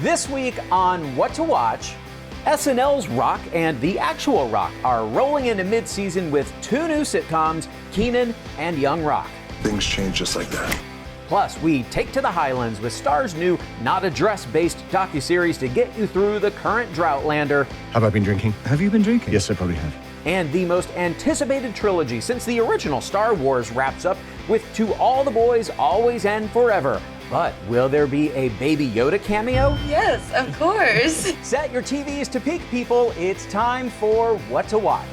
This week on What to Watch, SNL's Rock and The Actual Rock are rolling into mid-season with two new sitcoms, Kenan and Young Rock. Things change just like that. Plus, we take to the Highlands with Star's new not address-based docuseries to get you through the current Droughtlander. Have I been drinking? Have you been drinking? Yes, I probably have. And the most anticipated trilogy since the original Star Wars wraps up with To All the Boys, Always and Forever. But will there be a Baby Yoda cameo? Yes, of course. Set your TVs to peak, people. It's time for What to Watch.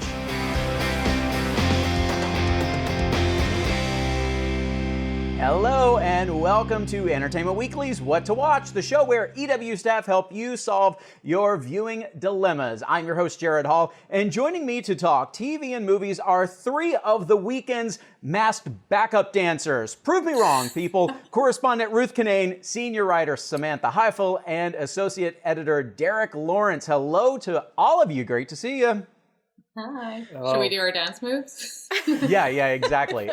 Hello and welcome to Entertainment Weekly's What to Watch, the show where EW staff help you solve your viewing dilemmas. I'm your host, Gerrad Hall, and joining me to talk TV and movies are three of the weekend's masked backup dancers. Prove me wrong, people. Correspondent Ruth Kinane, senior writer Samantha Highfill, and associate editor Derek Lawrence. Hello to all of you. Great to see you. Hi. Should we do our dance moves? Yeah, exactly.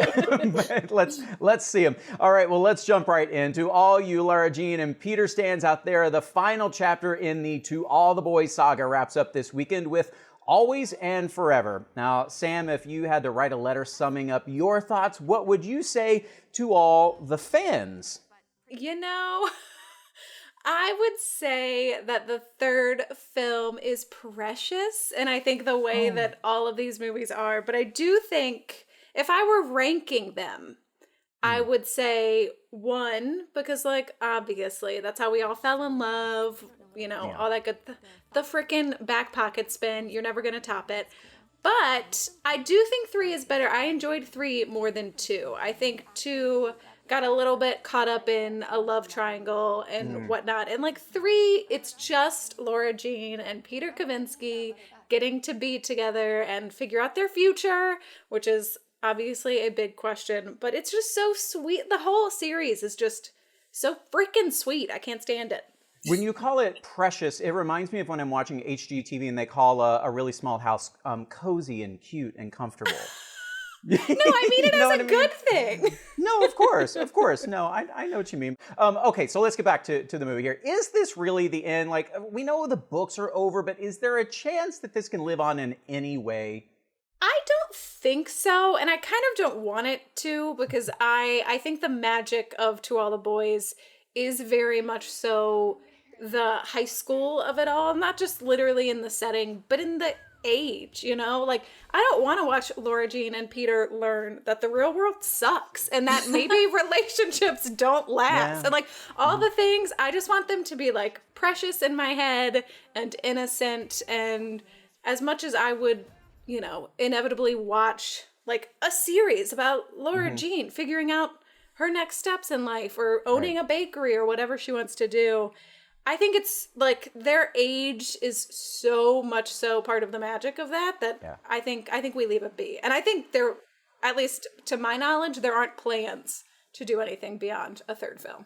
let's see them. All right, well, let's jump right into all you Lara Jean and Peter stands out there. The final chapter in the To All the Boys saga wraps up this weekend with Always and Forever. Now, Sam, if you had to write a letter summing up your thoughts, what would you say to all the fans? You know, I would say that the third film is precious, and I think the way that all of these movies are, but I do think if I were ranking them, I would say 1, because obviously that's how we all fell in love, all that good, the frickin' back pocket spin, you're never gonna top it. But I do think 3 is better. I enjoyed 3 more than 2. I think 2 got a little bit caught up in a love triangle and whatnot. And 3, it's just Lara Jean and Peter Kavinsky getting to be together and figure out their future, which is obviously a big question. But it's just so sweet. The whole series is just so freaking sweet. I can't stand it. When you call it precious, it reminds me of when I'm watching HGTV and they call a really small house cozy and cute and comfortable. No, I mean it as a good thing. No, of course. No, I know what you mean. Okay, so let's get back to the movie here. Is this really the end? We know the books are over, but is there a chance that this can live on in any way? I don't think so, and I kind of don't want it to, because I think the magic of To All the Boys is very much so the high school of it all, not just literally in the setting, but in the age, I don't want to watch Lara Jean and Peter learn that the real world sucks and that maybe relationships don't last and all the things. I just want them to be precious in my head and innocent, and as much as I would inevitably watch a series about Lara Jean figuring out her next steps in life or owning a bakery or whatever she wants to do, I think it's their age is so much so part of the magic of that I think we leave it be. And I think there, at least to my knowledge, there aren't plans to do anything beyond a third film.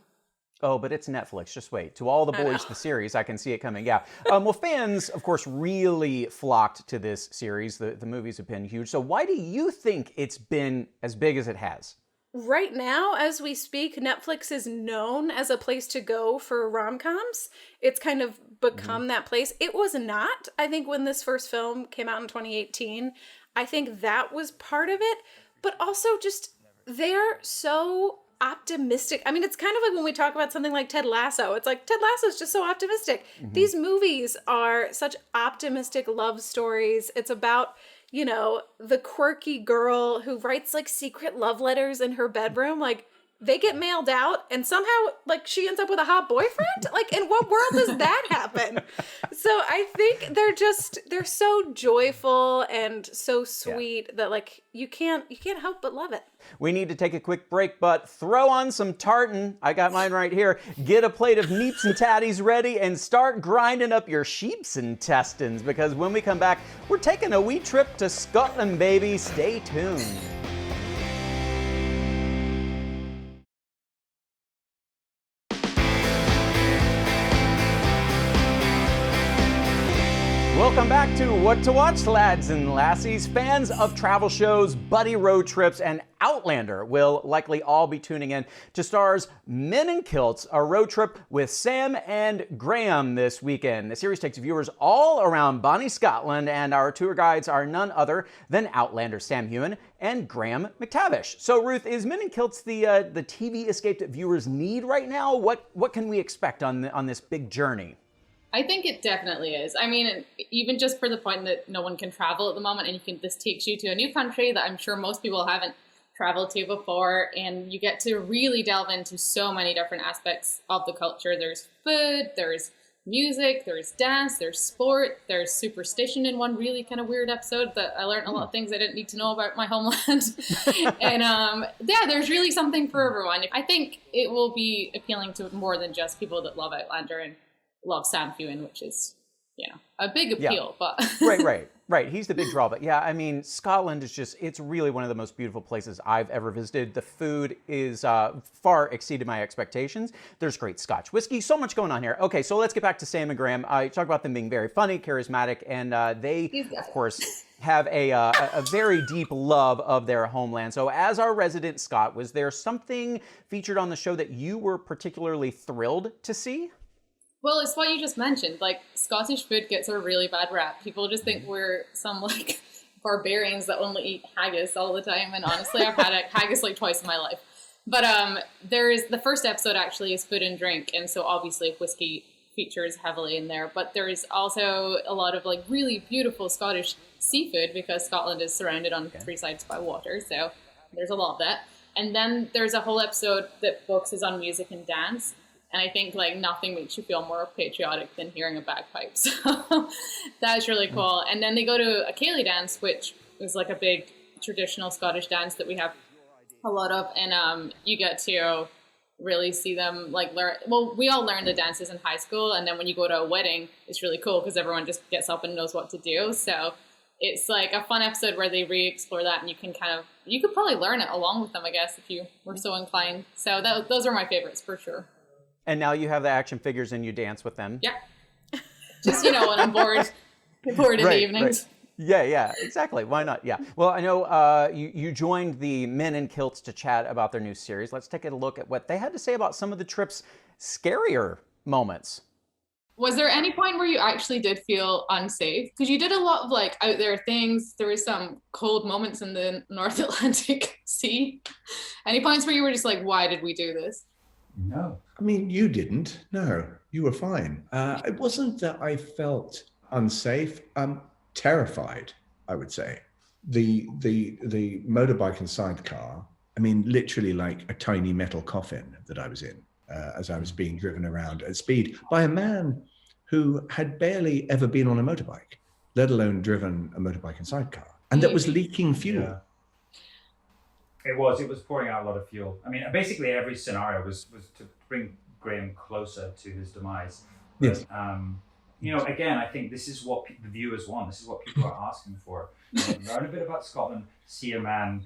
Oh, but it's Netflix. Just wait. To All the Boys, the series, I can see it coming. Yeah. Well, fans, of course, really flocked to this series. The movies have been huge. So why do you think it's been as big as it has? Right now, as we speak, Netflix is known as a place to go for rom-coms. It's kind of become that place. It was not, I think, when this first film came out in 2018. I think that was part of it. But also just, they're so optimistic. I mean, it's kind of like when we talk about something like Ted Lasso. It's Ted Lasso is just so optimistic. These movies are such optimistic love stories. It's about the quirky girl who writes secret love letters in her bedroom. They get mailed out and somehow she ends up with a hot boyfriend. In what world does that happen? So I think they're so joyful and so sweet that you can't help but love it. We need to take a quick break, but throw on some tartan. I got mine right here. Get a plate of neeps and tatties ready and start grinding up your sheep's intestines, because when we come back, we're taking a wee trip to Scotland, baby. Stay tuned. Welcome back to What to Watch, lads and lassies. Fans of travel shows, buddy road trips, and Outlander will likely all be tuning in to Star's Men in Kilts, a road trip with Sam and Graham this weekend. The series takes viewers all around Bonnie, Scotland, and our tour guides are none other than Outlander Sam Heughan and Graham McTavish. So, Ruth, is Men in Kilts the TV escape that viewers need right now? What can we expect on this big journey? I think it definitely is. I mean, even just for the point that no one can travel at the moment, and this takes you to a new country that I'm sure most people haven't traveled to before, and you get to really delve into so many different aspects of the culture. There's food, there's music, there's dance, there's sport, there's superstition in one really kind of weird episode that I learned a lot of things I didn't need to know about my homeland. And yeah, there's really something for everyone. I think it will be appealing to more than just people that love Outlander and love Sam Heughan, which is, a big appeal. Yeah. But Right. He's the big draw. But yeah, I mean, Scotland is it's really one of the most beautiful places I've ever visited. The food is far exceeded my expectations. There's great Scotch whiskey, so much going on here. Okay, so let's get back to Sam and Graham. You talk about them being very funny, charismatic, and they, of course, have a very deep love of their homeland. So as our resident Scot, was there something featured on the show that you were particularly thrilled to see? Well, it's what you just mentioned. Like, Scottish food gets a really bad rap. People just think we're some, barbarians that only eat haggis all the time. And honestly, I've had haggis, twice in my life. But the first episode actually is food and drink. And so obviously whiskey features heavily in there. But there is also a lot of, really beautiful Scottish seafood because Scotland is surrounded on three sides by water. So there's a lot of that. And then there's a whole episode that focuses on music and dance. And I think nothing makes you feel more patriotic than hearing a bagpipe. So that's really cool. And then they go to a ceilidh dance, which is a big traditional Scottish dance that we have a lot of. And you get to really see them learn. Well, we all learned the dances in high school. And then when you go to a wedding, it's really cool because everyone just gets up and knows what to do. So it's a fun episode where they re-explore that, and you can you could probably learn it along with them, I guess, if you were so inclined. So those are my favorites for sure. And now you have the action figures and you dance with them. Yeah. Just, when I'm bored in the evenings. Right. Yeah, exactly. Why not? Yeah. Well, I know you joined the Men in Kilts to chat about their new series. Let's take a look at what they had to say about some of the trip's scarier moments. Was there any point where you actually did feel unsafe? Because you did a lot of out there things. There were some cold moments in the North Atlantic Sea. Any points where you were just why did we do this? No. I mean, you didn't. No, you were fine. It wasn't that I felt unsafe. Terrified, I would say. The motorbike and sidecar, I mean, literally a tiny metal coffin that I was in as I was being driven around at speed by a man who had barely ever been on a motorbike, let alone driven a motorbike and sidecar, and that was leaking fuel. Yeah. It was pouring out a lot of fuel. I mean, basically every scenario was to bring Graham closer to his demise. But, yes. Again, I think this is what the viewers want. This is what people are asking for. Learn a bit about Scotland, see a man,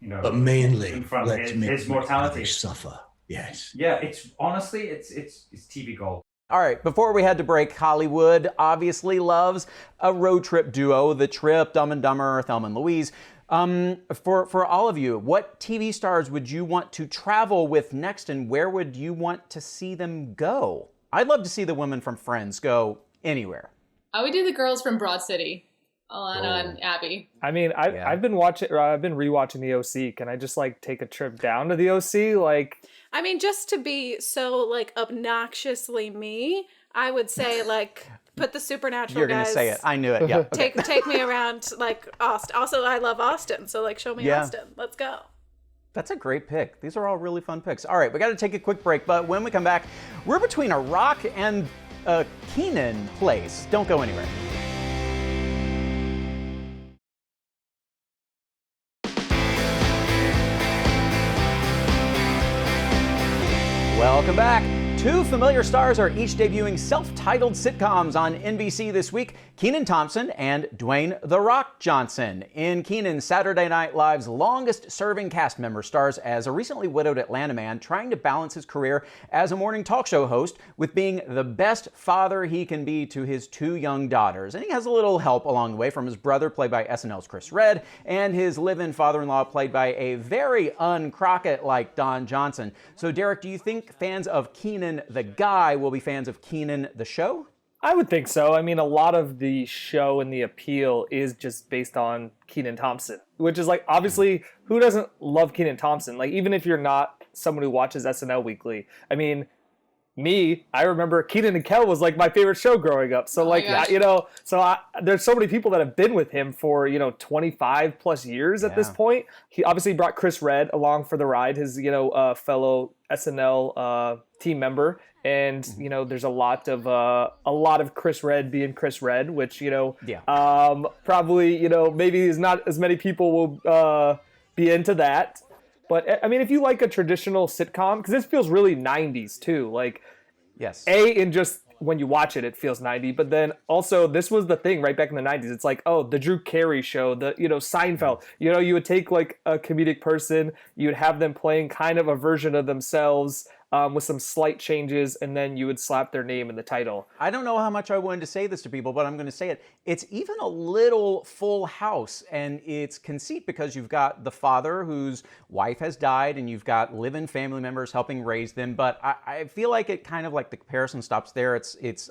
but mainly in front of his mortality. Suffer. Yes. Yeah, it's honestly, it's TV gold. All right, before we head to break, Hollywood obviously loves a road trip duo, The Trip, Dumb and Dumber, Thelma and Louise. For all of you, what TV stars would you want to travel with next, and where would you want to see them go? I'd love to see the women from Friends go anywhere. I would do the girls from Broad City, Alana and Abby. I mean, I've been rewatching The OC. Can I just take a trip down to The OC? I mean, just to be so obnoxiously me, I would say put the Supernatural You're guys. You're gonna say it. I knew it. Yeah. Okay. Take me around Austin. Also, I love Austin, so show me Austin. Let's go. That's a great pick. These are all really fun picks. All right, we got to take a quick break, but when we come back, we're between a rock and a Kenan place. Don't go anywhere. Welcome back. Two familiar stars are each debuting self-titled sitcoms on NBC this week. Kenan Thompson and Dwayne "The Rock" Johnson. In Kenan, Saturday Night Live's longest-serving cast member stars as a recently widowed Atlanta man trying to balance his career as a morning talk show host with being the best father he can be to his 2 young daughters. And he has a little help along the way from his brother, played by SNL's Chris Redd, and his live-in father-in-law, played by a very un-Crockett-like Don Johnson. So, Derek, do you think fans of Kenan the guy will be fans of Kenan the show? I would think so. I mean, a lot of the show and the appeal is just based on Kenan Thompson, which is like, obviously, who doesn't love Kenan Thompson? Like, even if you're not someone who watches SNL weekly. I mean, I remember Kenan and Kel was like my favorite show growing up. So there's so many people that have been with him for, 25 plus years at this point. He obviously brought Chris Redd along for the ride, his, fellow SNL team member. And, there's a lot of Chris Redd being Chris Redd, which, probably, maybe is not as many people will be into that. But, I mean, if you like a traditional sitcom, because this feels really 90s, too. Like, yes. In just when you watch it, it feels 90. But then also, this was the thing right back in the 90s. It's like, the Drew Carey show, the, Seinfeld. You would take, like, a comedic person, you would have them playing kind of a version of themselves, with some slight changes, and then you would slap their name in the title. I don't know how much I wanted to say this to people, but I'm going to say it. It's even a little Full House, and it's conceit because you've got the father whose wife has died, and you've got live-in family members helping raise them, but I feel like it kind of like the comparison stops there. It's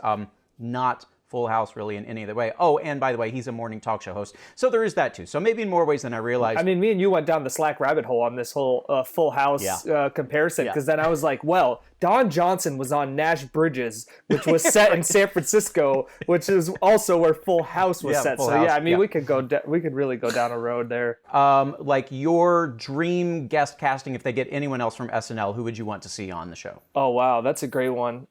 not Full House really in any other way. Oh, and by the way, he's a morning talk show host. So there is that too. So maybe in more ways than I realized. I mean, me and you went down the Slack rabbit hole on this whole Full House comparison, because then I was like, well, Don Johnson was on Nash Bridges, which was set in San Francisco, which is also where Full House was set. So I mean, we could really go down a road there. Like your dream guest casting, if they get anyone else from SNL, who would you want to see on the show? Oh, wow. That's a great one.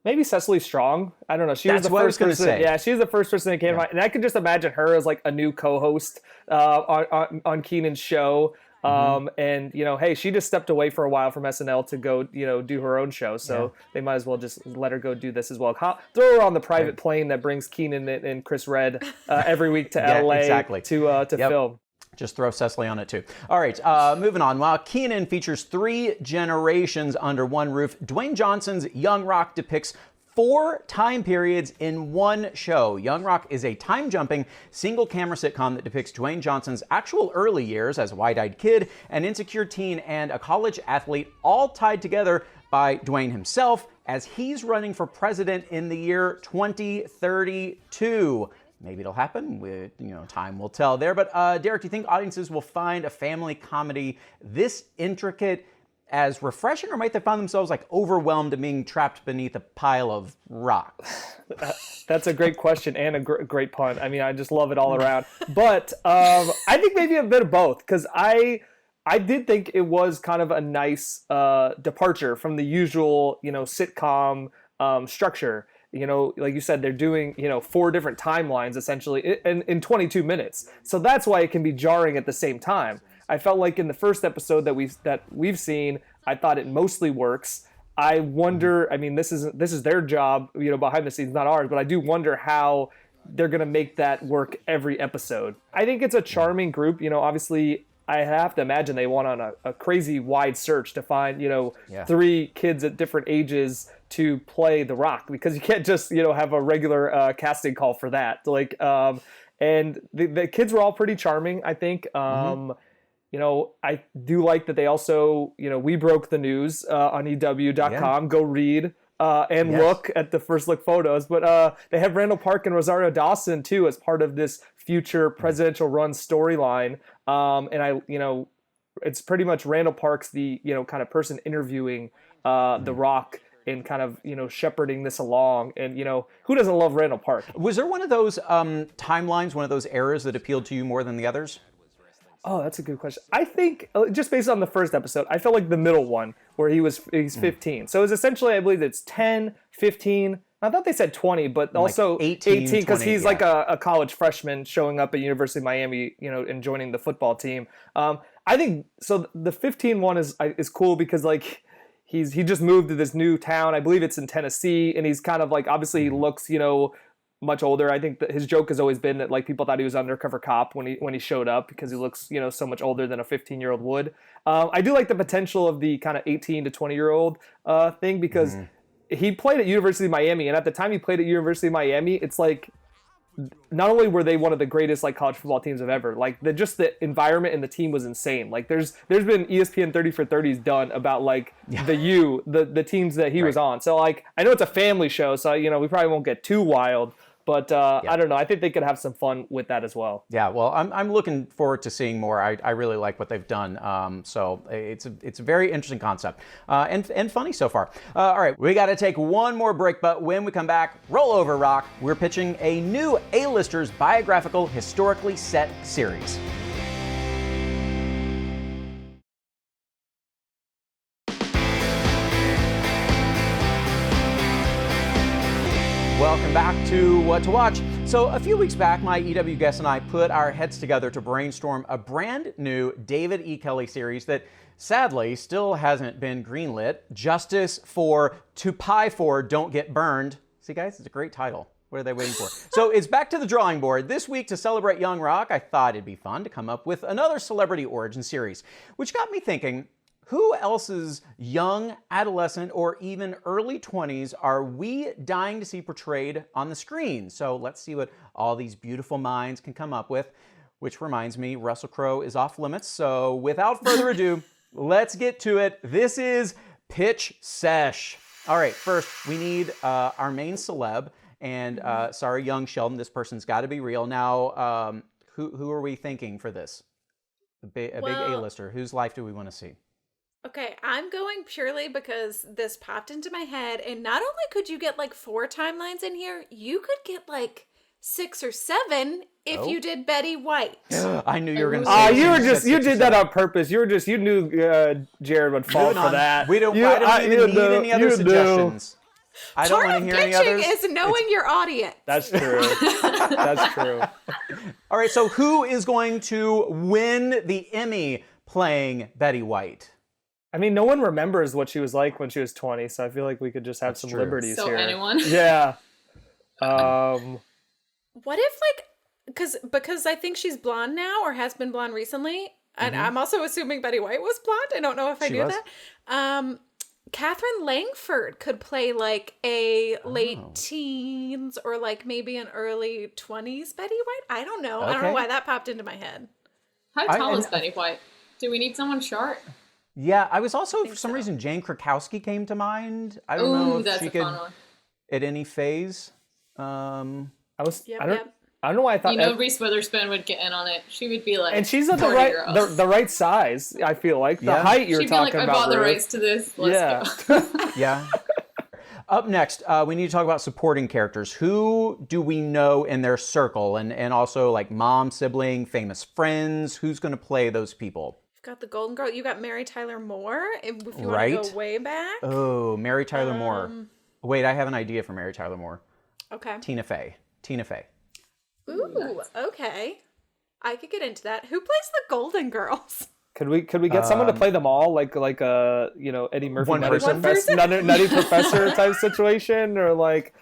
Maybe Cecily Strong. I don't know. She That's was the what I was first gonna person. say. Yeah, she's the first person that came to mind. And I could just imagine her as like a new co-host on Kenan's show. And hey, she just stepped away for a while from SNL to go, do her own show. So they might as well just let her go do this as well. Throw her on the private plane that brings Kenan and Chris Redd every week to LA to film. Just throw Cecily on it too. All right, moving on. While Kenan features 3 generations under one roof, Dwayne Johnson's Young Rock depicts 4 time periods in one show. Young Rock is a time-jumping, single-camera sitcom that depicts Dwayne Johnson's actual early years as a wide-eyed kid, an insecure teen, and a college athlete, all tied together by Dwayne himself as he's running for president in the year 2032. Maybe it'll happen. Time will tell there. But Derek, do you think audiences will find a family comedy this intricate as refreshing, or might they find themselves like overwhelmed and being trapped beneath a pile of rocks? That's a great question and a great pun. I mean, I just love it all around. But I think maybe a bit of both, because I did think it was kind of a nice departure from the usual, sitcom structure. Like you said, they're doing, 4 different timelines essentially in 22 minutes. So that's why it can be jarring at the same time. I felt like in the first episode that we've seen, I thought it mostly works. I wonder, I mean, this is their job, behind the scenes, not ours, but I do wonder how they're going to make that work every episode. I think it's a charming group. Obviously, I have to imagine they went on a crazy wide search to find, 3 kids at different ages to play The Rock, because you can't just, have a regular casting call for that. Like, and the kids were all pretty charming, I think. I do like that they also, we broke the news on EW.com. Go read and look at the first look photos. But they have Randall Park and Rosario Dawson, too, as part of this future presidential run storyline. And it's pretty much Randall Park's the, kind of person interviewing The Rock and kind of, shepherding this along. And, who doesn't love Randall Park? Was there one of those timelines, one of those eras that appealed to you more than the others? Oh, that's a good question. I think, just based on the first episode, I felt like the middle one, where he's 15. So it's essentially, I believe it's 10, 15. I thought they said 20, but also 18, because he's like a college freshman showing up at University of Miami, and joining the football team. I think, so the 15 one is cool because, like, he just moved to this new town. I believe it's in Tennessee, and he's kind of like, obviously he looks, much older. I think that his joke has always been that like people thought he was undercover cop when he showed up because he looks, so much older than a 15-year-old would. I do like the potential of the kind of 18 to 20-year-old thing because he played at University of Miami, and at the time he played at University of Miami, it's like not only were they one of the greatest like college football teams of ever, like the environment and the team was insane. Like there's been ESPN 30 for 30s done about like the teams that he was on. So like I know it's a family show, so we probably won't get too wild. But I don't know. I think they could have some fun with that as well. Yeah, well, I'm looking forward to seeing more. I really like what they've done. So it's a very interesting concept and funny so far. All right, we got to take one more break, but when we come back, roll over, Rock. We're pitching a new A-listers biographical historically set series. Welcome back to What to Watch. So a few weeks back, my EW guest and I put our heads together to brainstorm a brand new David E. Kelley series that sadly still hasn't been greenlit. Justice for To Pie For Don't Get Burned. See guys, it's a great title. What are they waiting for? So it's back to the drawing board. This week to celebrate Young Rock, I thought it'd be fun to come up with another celebrity origin series, which got me thinking, who else's young, adolescent, or even early 20s are we dying to see portrayed on the screen? So let's see what all these beautiful minds can come up with, which reminds me, Russell Crowe is off limits. So without further ado, let's get to it. This is Pitch Sesh. All right, first we need our main celeb. And sorry, young Sheldon, this person's got to be real. Now, who are we thinking for this? A big A-lister. Whose life do we want to see? Okay, I'm going purely because this popped into my head, and not only could you get like 4 timelines in here, you could get like 6 or 7 if you did Betty White. I knew you were going to say you did that on purpose. You knew Gerrad would fall for that. I don't even need any other suggestions. I don't want to hear any others. Part of pitching is knowing your audience. That's true. That's true. All right, so who is going to win the Emmy playing Betty White? I mean, no one remembers what she was like when she was 20, so I feel like we could just have some liberties here. So anyone? Yeah. What if because I think she's blonde now or has been blonde recently, and I'm also assuming Betty White was blonde. I don't know if I knew that. Catherine Langford could play like a late teens or like maybe an early 20s Betty White. I don't know. I don't know why that popped into my head. How tall is Betty White? Do we need someone short? Yeah, I was also, for some reason, Jane Krakowski came to mind. I don't know if she could, at any phase. I don't know why I thought... Reese Witherspoon would get in on it. She would be like... And she's at the right size, I feel like. The height you're talking about. She'd be like, I bought the rights to this. Let's go. Yeah. Up next, we need to talk about supporting characters. Who do we know in their circle? And also, like, mom, sibling, famous friends. Who's going to play those people? Got the Golden Girl. You got Mary Tyler Moore, if you want to go way back. Oh, Mary Tyler Moore. Wait, I have an idea for Mary Tyler Moore. Okay. Tina Fey. Ooh, okay. I could get into that. Who plays the Golden Girls? Could we get someone to play them all, like a Eddie Murphy nutty professor type situation, or like?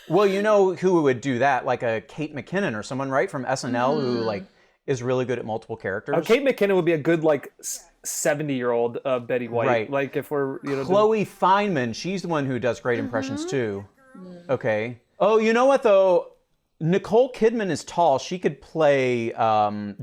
Well, you know who would do that, like a Kate McKinnon or someone, right, from SNL, who like is really good at multiple characters. Kate McKinnon would be a good like 70-year-old Betty White. Right. Like if we're Chloe Fineman, she's the one who does great impressions too. Okay. Oh, you know what though? Nicole Kidman is tall. She could play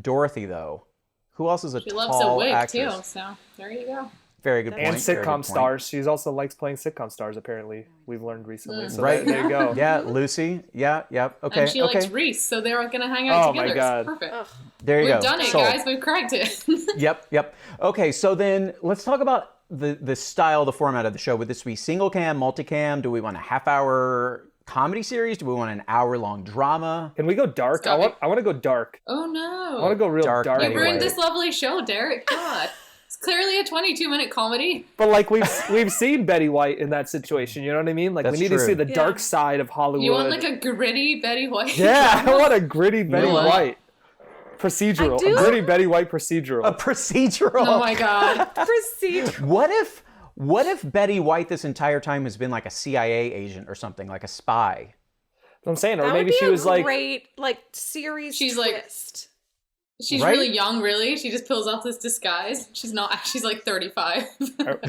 Dorothy though. Who else is a tall actress? She loves a wig too, so there you go. Very good point. And sitcom stars. She also likes playing sitcom stars, apparently. We've learned recently. So right. There you go. Yeah, Lucy. Yeah, okay. And she likes Reese, so they're going to hang out together. Oh, my God. It's perfect. Ugh. There you go. We've done it, guys. We've cracked it. Yep. Okay, so then let's talk about the style, the format of the show. Would this be single cam, multicam? Do we want a half-hour comedy series? Do we want an hour-long drama? Can we go dark? I want to go dark. Oh, no. I want to go real dark. You ruined this lovely show, Derek. God. It's clearly a 22-minute comedy. But like we've seen Betty White in that situation, you know what I mean? Like That's we need true. to see the dark side of Hollywood. You want like a gritty Betty White? Yeah, I want a gritty Betty White. Procedural. A gritty Betty White procedural. A procedural. Oh my God. Procedural. What What if Betty White this entire time has been like a CIA agent or something, like a spy? I'm saying, or That maybe would be she a was like, great series She's twist. She's Right? really young, really. She just pulls off this disguise. She's not. She's like 35. or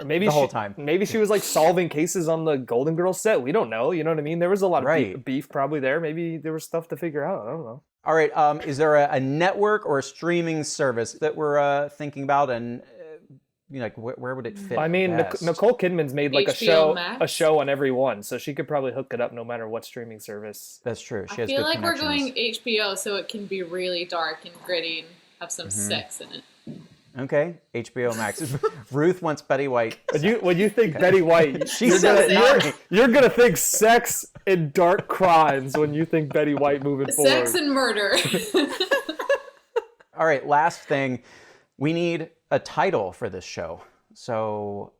maybe The whole time. Maybe she was like solving cases on the Golden Girls set. We don't know. You know what I mean? There was a lot of Right. beef probably there. Maybe there was stuff to figure out. I don't know. All right, is there a network or a streaming service that we're thinking about, and where would it fit? I mean, best? Nicole Kidman's made like HBO Max? a show on every one, so she could probably hook it up no matter what streaming service. That's true. She I has feel good like we're connections. going HBO, so it can be really dark and gritty and have some sex in it. Okay, HBO Max. Ruth wants Betty White. When you think Betty White, She says not me. you're gonna think sex and dark crimes when you think Betty White moving forward. Sex and murder. All right, last thing. We need a title for this show. So,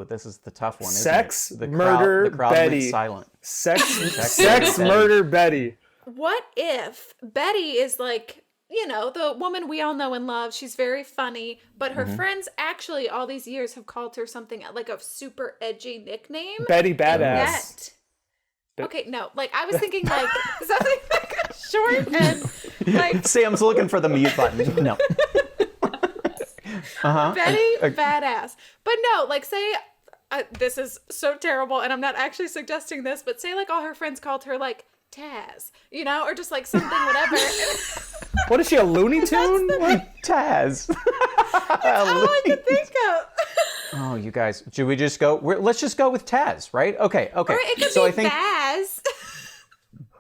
this is the tough one, isn't Sex, it? murder, the crowd Betty. went silent. Sex, murder, Betty. What if Betty is like, the woman we all know and love? She's very funny, but her friends actually all these years have called her something like a super edgy nickname. Betty Badass. Okay, no, I was thinking something like a short and Sam's looking for the mute button. No. Betty Badass. But no, say, this is so terrible, and I'm not actually suggesting this, but say all her friends called her Taz, or just something, whatever. What is she, a Looney Tune? Taz. That's all I could think of. Oh, you guys, should we just go? Let's just go with Taz, right? Okay. Or it could So be I think Baz.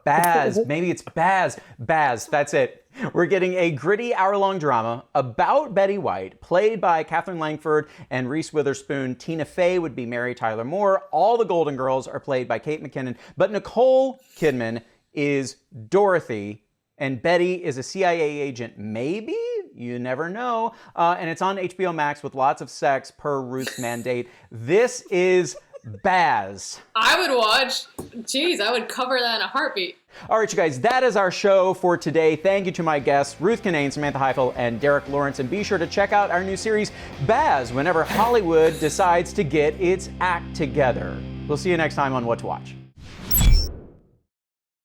Baz. Maybe it's Baz. Baz, that's it. We're getting a gritty hour-long drama about Betty White, played by Katherine Langford and Reese Witherspoon. Tina Fey would be Mary Tyler Moore. All the Golden Girls are played by Kate McKinnon. But Nicole Kidman is Dorothy, and Betty is a CIA agent, maybe? You never know. And it's on HBO Max with lots of sex per Ruth's mandate. This is Baz. I would watch. Jeez, I would cover that in a heartbeat. All right, you guys, that is our show for today. Thank you to my guests, Ruth Kinane, Samantha Highfill, and Derek Lawrence. And be sure to check out our new series, Baz, whenever Hollywood decides to get its act together. We'll see you next time on What to Watch.